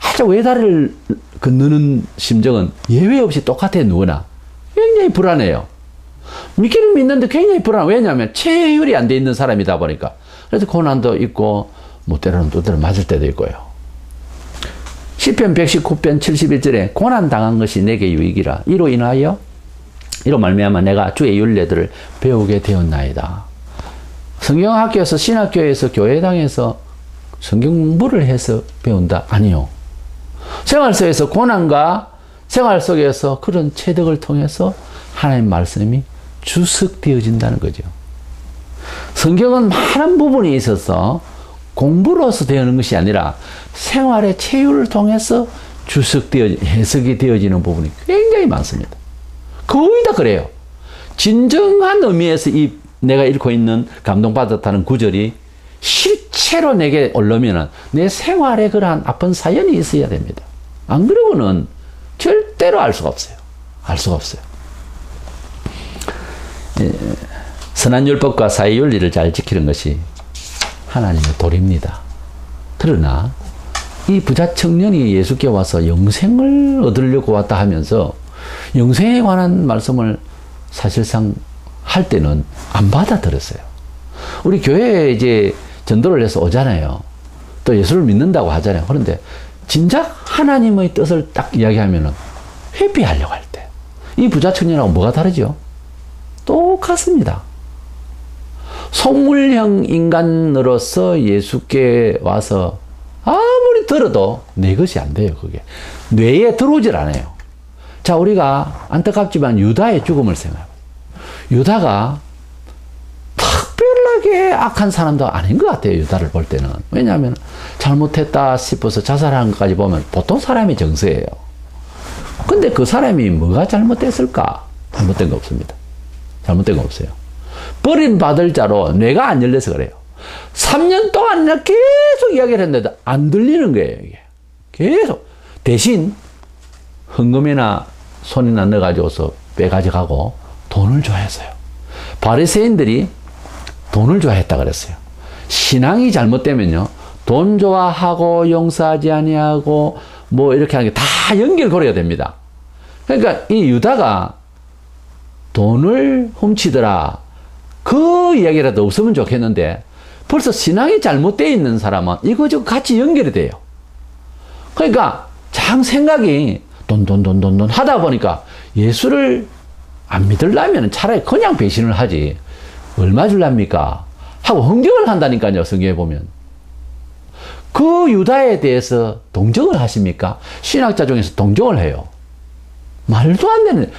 S1: 아주 외다리를 건너는 심정은 예외 없이 똑같아요. 누구나. 굉장히 불안해요. 믿기는 믿는데 굉장히 불안해요. 왜냐하면 체율이 안 돼 있는 사람이다 보니까. 그래서 고난도 있고 뭐 때로는 또 때로 맞을 때도 있고요. 시편 119편 71절에 고난 당한 것이 내게 유익이라. 이로 말미암아 내가 주의 율례들을 배우게 되었나이다. 성경학교에서 신학교에서 교회당에서 성경 공부를 해서 배운다? 아니요. 생활 속에서 고난과 생활 속에서 그런 체득을 통해서 하나님 말씀이 주석되어진다는 거죠. 성경은 많은 부분이 있어서 공부로서 되는 것이 아니라 생활의 체유를 통해서 해석이 되어지는 부분이 굉장히 많습니다. 거의 다 그래요. 진정한 의미에서 내가 읽고 있는 감동받았다는 구절이 실체로 내게 올라오면 내 생활에 그러한 아픈 사연이 있어야 됩니다. 안 그러고는 절대로 알 수가 없어요. 알 수가 없어요. 선한 율법과 사회 윤리를 잘 지키는 것이 하나님의 도리입니다. 그러나 이 부자 청년이 예수께 와서 영생을 얻으려고 왔다 하면서 영생에 관한 말씀을 사실상 할 때는 안 받아들였어요. 우리 교회에 이제 전도를 해서 오잖아요. 또 예수를 믿는다고 하잖아요. 그런데 진작 하나님의 뜻을 딱 이야기하면은 회피하려고 할 때 이 부자 청년하고 뭐가 다르죠? 똑같습니다. 속물형 인간으로서 예수께 와서 아무리 들어도 내 것이 안 돼요. 그게 뇌에 들어오질 않아요. 자, 우리가 안타깝지만 유다의 죽음을 생각해요. 유다가 특별하게 악한 사람도 아닌 것 같아요. 유다를 볼 때는. 왜냐하면 잘못했다 싶어서 자살하는 것까지 보면 보통 사람이 정서예요. 근데 그 사람이 뭐가 잘못됐을까? 잘못된 거 없습니다. 잘못된 거 없어요. 버림받을 자로 뇌가 안 열려서 그래요. 3년 동안 계속 이야기를 했는데도 안 들리는 거예요. 이게. 계속. 대신 헌금이나 손이나 넣어가지고서 빼가져가고 돈을 좋아했어요. 바리새인들이 돈을 좋아했다 그랬어요. 신앙이 잘못되면요, 돈 좋아하고 용서하지 아니하고 뭐 이렇게 하는 게 다 연결고려가 됩니다. 그러니까 이 유다가 돈을 훔치더라, 그 이야기라도 없으면 좋겠는데 벌써 신앙이 잘못되어 있는 사람은 이거저거 같이 연결이 돼요. 그러니까 장 생각이 돈 하다 보니까 예수를 안 믿으려면 차라리 그냥 배신을 하지 얼마 줄랍니까? 하고 흥정을 한다니까요. 성경에 보면. 그 유다에 대해서 동정을 하십니까? 신학자 중에서 동정을 해요. 말도 안 되는,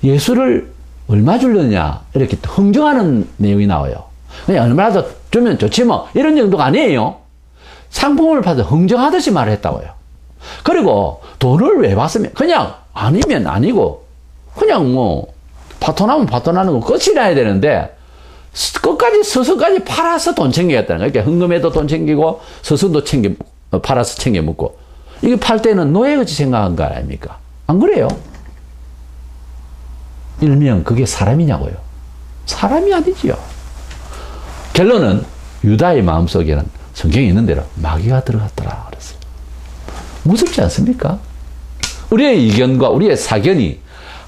S1: 예수를 얼마 줄려냐 이렇게 흥정하는 내용이 나와요. 그냥 얼마라도 주면 좋지 뭐 이런 정도가 아니에요. 상품을 받아 흥정하듯이 말을 했다고요. 그리고 돈을 왜 받으면 그냥 아니면 아니고 그냥 뭐 파토나면 파토나는 거 끝이 나야 되는데 끝까지 서서까지 팔아서 돈 챙기겠다는 거예요. 그러니까 흥금에도 돈 챙기고 서서도 팔아서 챙겨 먹고, 이게 팔 때는 노예같이 생각한 거 아닙니까? 안 그래요? 일명 그게 사람이냐고요? 사람이 아니지요. 결론은 유다의 마음속에는 성경에 있는 대로 마귀가 들어갔더라 그랬어요. 무섭지 않습니까? 우리의 의견과 우리의 사견이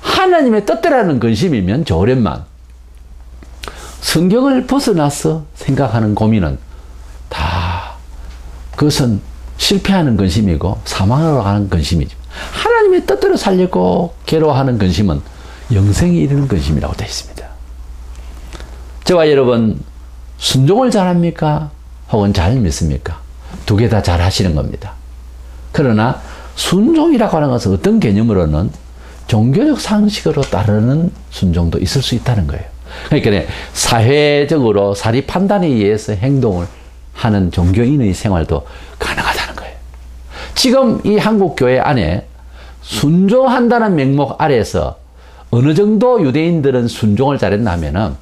S1: 하나님의 뜻대로라는 근심이면 좋으련만 성경을 벗어나서 생각하는 고민은 다 그것은 실패하는 근심이고 사망으로 가는 근심이죠. 하나님의 뜻대로 살려고 괴로워하는 근심은 영생이 이르는 근심이라고 되어 있습니다. 저와 여러분, 순종을 잘합니까? 혹은 잘 믿습니까? 두 개 다 잘 하시는 겁니다. 그러나 순종이라고 하는 것은 어떤 개념으로는 종교적 상식으로 따르는 순종도 있을 수 있다는 거예요. 그러니까 사회적으로 사리 판단에 의해서 행동을 하는 종교인의 생활도 가능하다는 거예요. 지금 이 한국 교회 안에 순종한다는 명목 아래에서 어느 정도 유대인들은 순종을 잘했나 하면은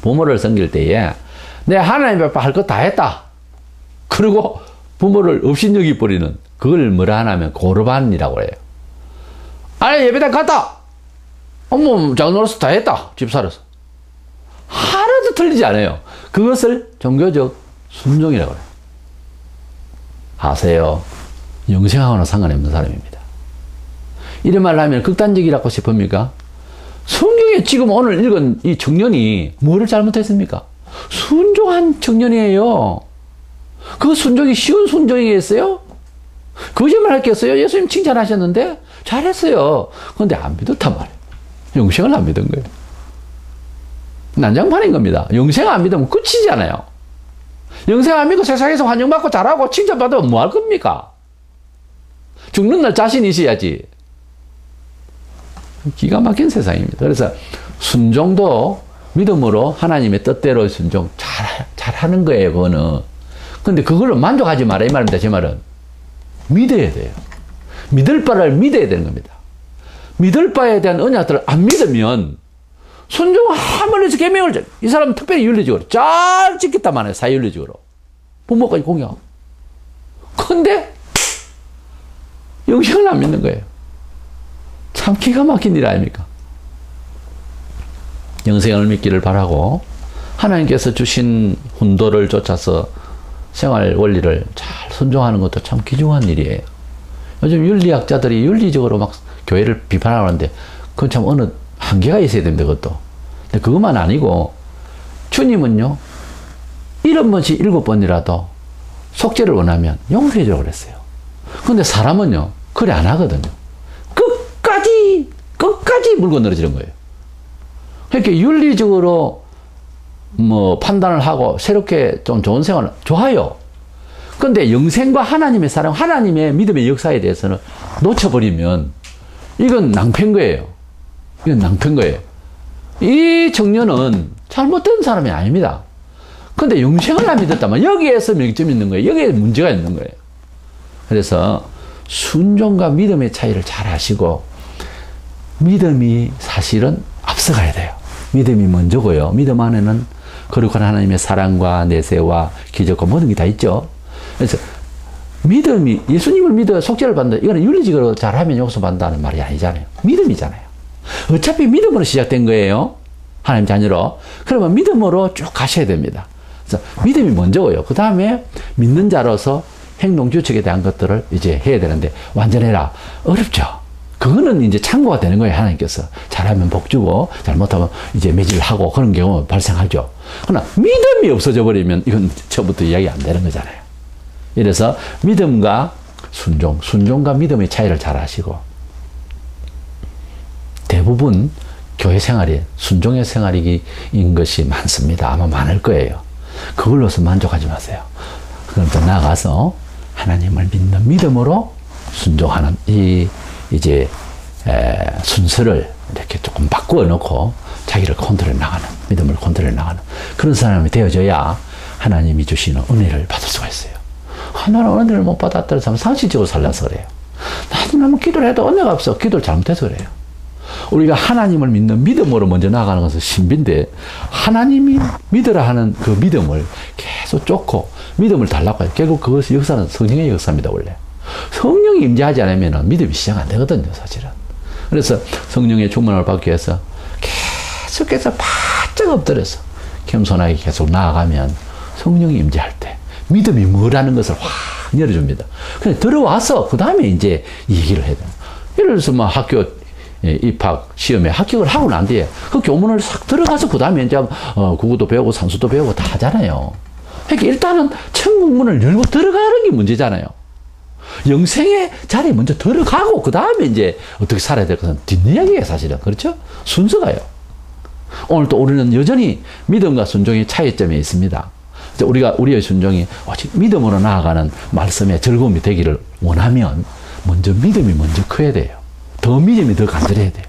S1: 부모를 섬길 때에 내 하나님 앞에 할 것 다 했다. 그리고 부모를 업신여기 버리는 그걸 뭐라 하냐면 고르반이라고 해요. 아니 예배당 갔다. 어머 장로로서 다 했다. 집사로서. 하나도 틀리지 않아요. 그것을 종교적 순종이라고 해요. 아세요? 영생하고는 상관이 없는 사람입니다. 이런 말을 하면 극단적이라고 싶습니까? 성경에 지금 오늘 읽은 이 청년이 뭐를 잘못했습니까? 순종한 청년이에요. 그 순종이 쉬운 순종이겠어요? 거짓말 할겠어요? 예수님 칭찬하셨는데 잘했어요. 그런데 안 믿었단 말이에요. 영생을 안 믿은 거예요. 난장판인 겁니다. 영생 안 믿으면 끝이잖아요. 영생 안 믿고 세상에서 환영받고 잘하고 칭찬받으면 뭐 할 겁니까? 죽는 날 자신 있어야지. 기가 막힌 세상입니다. 그래서 순종도 믿음으로 하나님의 뜻대로 순종 잘하는 거예요. 그거는. 근데 그걸로 만족하지 마라 이 말입니다. 제 말은 믿어야 돼요. 믿을 바를 믿어야 되는 겁니다. 믿을 바에 대한 언약들을 안 믿으면 순종함을 해서 계명을 이 사람은 특별히 윤리적으로 잘 지켰단 말이에요. 사회윤리적으로 부모까지 공경하고. 근데 영생을 안 믿는 거예요. 참 기가 막힌 일 아닙니까? 영생을 믿기를 바라고 하나님께서 주신 훈도를 쫓아서 생활 원리를 잘 순종하는 것도 참 귀중한 일이에요. 요즘 윤리학자들이 윤리적으로 막 교회를 비판하는데 그건 참 어느 한계가 있어야 됩니다. 그것도. 근데 그것만 아니고 주님은요 7번씩 7번이라도 속죄를 원하면 용서해 주라고 그랬어요. 근데 사람은요 그래 안 하거든요. 끝까지 물고 늘어지는 거예요. 그러니까 윤리적으로 뭐 판단을 하고 새롭게 좀 좋은 생활을 좋아요. 근데 영생과 하나님의 사랑, 하나님의 믿음의 역사에 대해서는 놓쳐버리면 이건 낭패인 거예요. 이건 낭패인 거예요. 이 청년은 잘못된 사람이 아닙니다. 근데 영생을 안 믿었다면 여기에서 명점이 있는 거예요. 여기에 문제가 있는 거예요. 그래서 순종과 믿음의 차이를 잘 아시고 믿음이 사실은 앞서가야 돼요. 믿음이 먼저고요. 믿음 안에는 거룩한 하나님의 사랑과 내세와 기적과 모든 게 다 있죠. 그래서 믿음이 예수님을 믿어 속죄를 받는다. 이거는 윤리적으로 잘하면 용서받는다는 말이 아니잖아요. 믿음이잖아요. 어차피 믿음으로 시작된 거예요. 하나님 자녀로. 그러면 믿음으로 쭉 가셔야 됩니다. 그래서 믿음이 먼저고요. 그 다음에 믿는 자로서 행동 규칙에 대한 것들을 이제 해야 되는데 완전해라. 어렵죠. 그거는 이제 참고가 되는 거예요. 하나님께서. 잘하면 복 주고 잘못하면 이제 매질하고 그런 경우 발생하죠. 그러나 믿음이 없어져 버리면 이건 처음부터 이야기 안 되는 거잖아요. 이래서 믿음과 순종과 믿음의 차이를 잘 아시고 대부분 교회 생활이 순종의 생활인 것이 많습니다. 아마 많을 거예요. 그걸로서 만족하지 마세요. 그럼 더 나아가서 하나님을 믿는 믿음으로 순종하는 이제 순서를 이렇게 조금 바꾸어 놓고 자기를 컨트롤해 나가는 믿음을 컨트롤해 나가는 그런 사람이 되어져야 하나님이 주시는 은혜를 받을 수가 있어요. 나는 은혜를 못 받았다는 사람은 상식적으로 살라서 그래요. 나는 기도를 해도 은혜가 없어. 기도를 잘못해서 그래요. 우리가 하나님을 믿는 믿음으로 먼저 나아가는 것은 신비인데 하나님이 믿으라 하는 그 믿음을 계속 쫓고 믿음을 달라고 해요. 결국 그것이 역사는 성령의 역사입니다. 원래 성령이 임재하지 않으면 믿음이 시작 안 되거든요. 사실은. 그래서 성령의 충만을 받기 위해서 계속해서 바짝 엎드려서 겸손하게 계속 나아가면 성령이 임재할 때 믿음이 뭐라는 것을 확 열어줍니다. 그냥 들어와서 그 다음에 이제 얘기를 해야 돼요. 예를 들어서 뭐 학교 입학 시험에 합격을 하고 난 뒤에 그 교문을 싹 들어가서 그 다음에 이제 국어도 배우고 산수도 배우고 다 하잖아요. 그러니까 일단은 천국문을 열고 들어가는 게 문제잖아요. 영생의 자리에 먼저 들어가고 그 다음에 이제 어떻게 살아야 될 것은 뒷이야기예요. 사실은. 그렇죠? 순서가요. 오늘 또 우리는 여전히 믿음과 순종의 차이점이 있습니다. 우리의 순종이 오직 믿음으로 나아가는 말씀의 즐거움이 되기를 원하면 먼저 믿음이 먼저 커야 돼요. 더 믿음이 더 간절해야 돼요.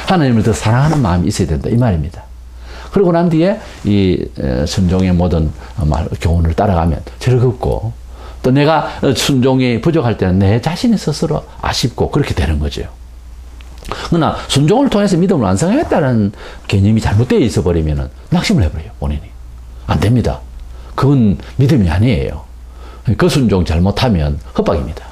S1: 하나님을 더 사랑하는 마음이 있어야 된다 이 말입니다. 그러고 난 뒤에 이 순종의 모든 교훈을 따라가면 즐겁고, 또 내가 순종이 부족할 때는 내 자신이 스스로 아쉽고 그렇게 되는 거죠. 그러나 순종을 통해서 믿음을 완성하겠다는 개념이 잘못되어 있어 버리면 낙심을 해버려요. 본인이. 안 됩니다. 그건 믿음이 아니에요. 그 순종 잘못하면 헛박입니다.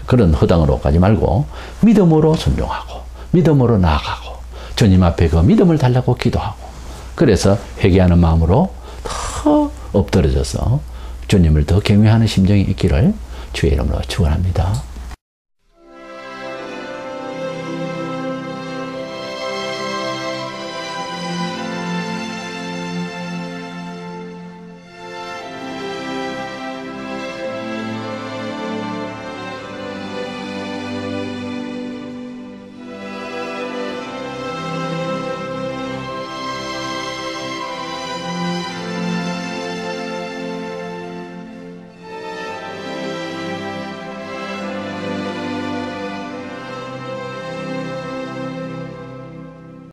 S1: 그런 허당으로 가지 말고 믿음으로 순종하고 믿음으로 나아가고 주님 앞에 그 믿음을 달라고 기도하고, 그래서 회개하는 마음으로 더 엎드려져서 주님을 더 경외하는 심정이 있기를 주의 이름으로 축원합니다.